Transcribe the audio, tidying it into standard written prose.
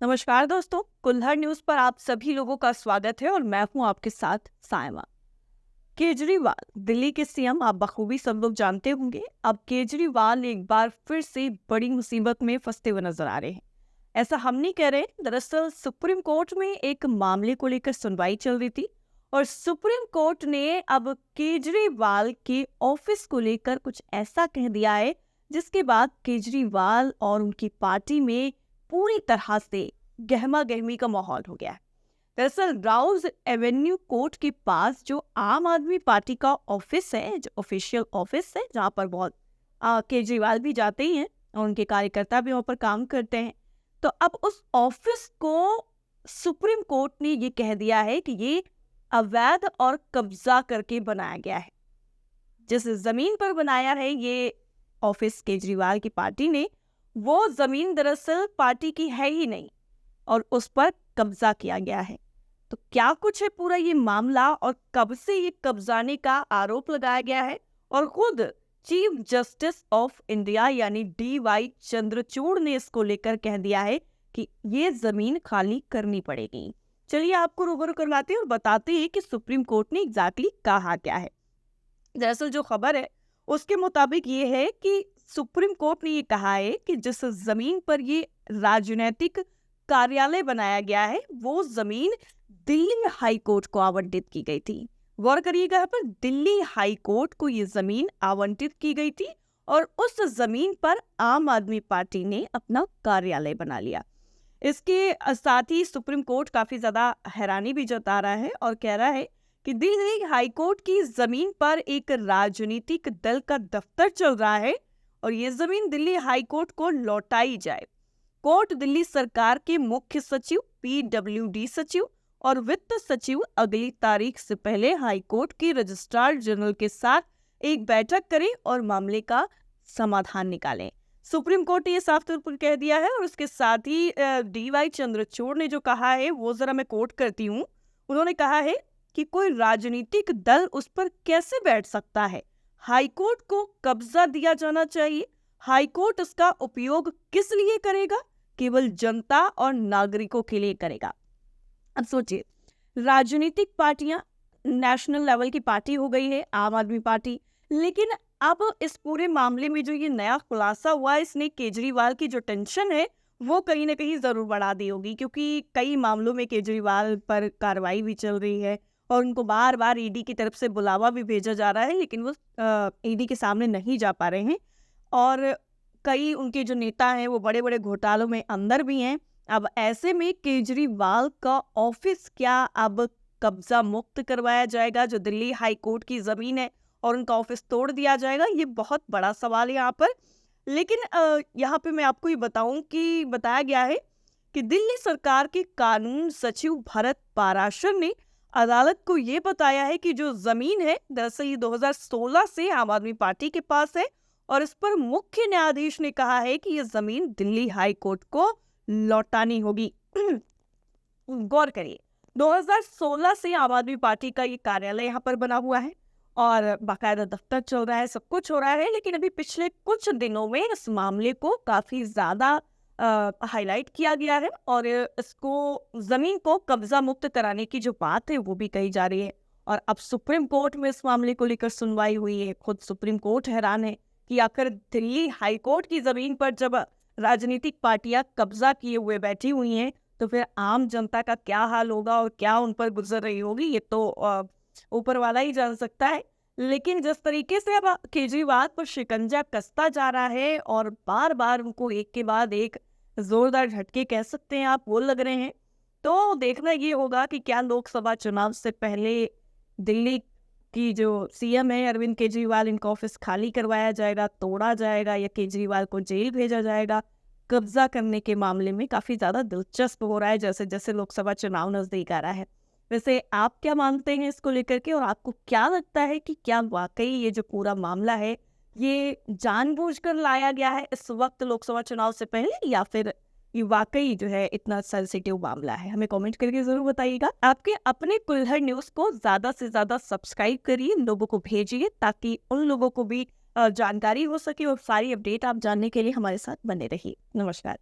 नमस्कार दोस्तों, कुल्हड़ न्यूज पर आप सभी लोगों का स्वागत है और मैं हूं आपके साथ सायमा। केजरीवाल दिल्ली के सीएम आप बखूबी सब लोग जानते होंगे। अब केजरीवाल एक बार फिर से बड़ी मुसीबत में फंसते हुए नजर आ रहे हैं। ऐसा हम नहीं कह रहे, दरअसल सुप्रीम कोर्ट में एक मामले को लेकर सुनवाई चल रही थी और सुप्रीम कोर्ट ने अब केजरीवाल के ऑफिस को लेकर कुछ ऐसा कह दिया है जिसके बाद केजरीवाल और उनकी पार्टी में पूरी तरह से गहमा गहमी का माहौल हो गया है। दरअसल राउज एवेन्यू कोर्ट के पास जो आम आदमी पार्टी का ऑफिस है, जो ऑफिशियल ऑफिस है, जहाँ पर बहुत केजरीवाल भी जाते ही हैं और उनके कार्यकर्ता भी वहाँ पर काम करते हैं। तो अब उस ऑफिस को सुप्रीम कोर्ट ने ये कह दिया है कि ये अवैध और कब्जा करके बनाया गया है। जिस जमीन पर बनाया है ये ऑफिस केजरीवाल की पार्टी ने, वो जमीन दरअसल पार्टी की है ही नहीं और उस पर कब्जा किया गया है। तो क्या कुछ है पूरा ये मामला और कब से ये कब्जाने का आरोप लगाया गया है, और खुद चीफ जस्टिस ऑफ इंडिया यानी DY चंद्रचूड़ ने इसको लेकर कह दिया है कि ये जमीन खाली करनी पड़ेगी। चलिए आपको रूबरू करवाते हैं और बताते हैं कि सुप्रीम कोर्ट ने एग्जैक्टली कहा क्या है। दरअसल जो खबर है उसके मुताबिक ये है कि सुप्रीम कोर्ट ने ये कहा है कि जिस जमीन पर ये राजनीतिक कार्यालय बनाया गया है वो जमीन दिल्ली हाई कोर्ट को आवंटित की गई थी। गौर करिएगा, यहाँ पर दिल्ली हाई कोर्ट को ये जमीन आवंटित की गई थी और उस जमीन पर आम आदमी पार्टी ने अपना कार्यालय बना लिया। इसके साथ ही सुप्रीम कोर्ट काफी ज्यादा हैरानी भी जता रहा है और कह रहा है कि दिल्ली हाई कोर्ट की जमीन पर एक राजनीतिक दल का दफ्तर चल रहा है और ये जमीन दिल्ली हाई कोर्ट को लौटाई जाए। कोर्ट दिल्ली सरकार के मुख्य सचिव, PWD सचिव और वित्त सचिव अगली तारीख से पहले हाई कोर्ट के रजिस्ट्रार जनरल के साथ एक बैठक करें और मामले का समाधान निकालें। सुप्रीम कोर्ट ने यह साफ तौर पर कह दिया है और उसके साथ ही DY चंद्रचूड़ ने जो कहा है वो जरा मैं कोट करती हूँ। उन्होंने कहा है कि कोई राजनीतिक दल उस पर कैसे बैठ सकता है। हाईकोर्ट को कब्जा दिया जाना चाहिए। हाईकोर्ट इसका उपयोग किस लिए करेगा? केवल जनता और नागरिकों के लिए करेगा। अब सोचिए, राजनीतिक पार्टियां, नेशनल लेवल की पार्टी हो गई है आम आदमी पार्टी, लेकिन अब इस पूरे मामले में जो ये नया खुलासा हुआ है, इसने केजरीवाल की जो टेंशन है वो कहीं ना कहीं जरूर बढ़ा दी होगी, क्योंकि कई मामलों में केजरीवाल पर कार्रवाई भी चल रही है और उनको बार बार ED की तरफ से बुलावा भी भेजा जा रहा है, लेकिन वो ED के सामने नहीं जा पा रहे हैं और कई उनके जो नेता हैं वो बड़े बड़े घोटालों में अंदर भी हैं। अब ऐसे में केजरीवाल का ऑफिस क्या अब कब्जा मुक्त करवाया जाएगा, जो दिल्ली हाई कोर्ट की जमीन है, और उनका ऑफिस तोड़ दिया जाएगा? ये बहुत बड़ा सवाल है यहाँ पर। लेकिन यहाँ पे मैं आपको ये बताऊं कि बताया गया है कि दिल्ली सरकार के कानून सचिव भरत पाराशर ने अदालत को ये बताया है कि जो जमीन है दरअसल ये 2016 से आम आदमी पार्टी के पास है और इस पर मुख्य न्यायाधीश ने कहा है कि ये जमीन दिल्ली हाई कोर्ट को लौटानी होगी। गौर करिए, 2016 से आम आदमी पार्टी का ये कार्यालय यहाँ पर बना हुआ है और बाकायदा दफ्तर चल रहा है, सब कुछ हो रहा है, लेकिन अभी पिछले कुछ दिनों में इस मामले को काफी ज्यादा हाईलाइट किया गया है और इसको जमीन को कब्जा मुक्त कराने की जो बात है वो भी कही जा रही है। और अब सुप्रीम कोर्ट में इस मामले को लेकर सुनवाई हुई है। खुद सुप्रीम कोर्ट हैरान है कि आखिर दिल्ली हाई कोर्ट की जमीन पर जब राजनीतिक पार्टियां कब्जा किए हुए बैठी हुई हैं तो फिर आम जनता का क्या हाल होगा और क्या उन पर गुजर रही होगी, ये तो ऊपर वाला ही जान सकता है। लेकिन जिस तरीके से अब केजरीवाल पर शिकंजा कसता जा रहा है और बार बार उनको एक के बाद एक जोरदार झटके कह सकते हैं आप वो लग रहे हैं, तो देखना ये होगा कि क्या लोकसभा चुनाव से पहले दिल्ली की जो CM है अरविंद केजरीवाल, इनका ऑफिस खाली करवाया जाएगा, तोड़ा जाएगा, या केजरीवाल को जेल भेजा जाएगा। कब्जा करने के मामले में काफी ज्यादा दिलचस्प हो रहा है जैसे जैसे लोकसभा चुनाव नजदीक आ रहा है। वैसे आप क्या मानते हैं इसको लेकर के, और आपको क्या लगता है कि क्या वाकई ये जो पूरा मामला है ये जानबूझकर लाया गया है इस वक्त लोकसभा चुनाव से पहले, या फिर ये वाकई जो है इतना सेंसिटिव मामला है? हमें कमेंट करके जरूर बताइएगा। आपके अपने कुल्हड़ न्यूज को ज्यादा से ज्यादा सब्सक्राइब करिए, लोगों को भेजिए ताकि उन लोगों को भी जानकारी हो सके और सारी अपडेट आप जानने के लिए हमारे साथ बने रहिए। नमस्कार।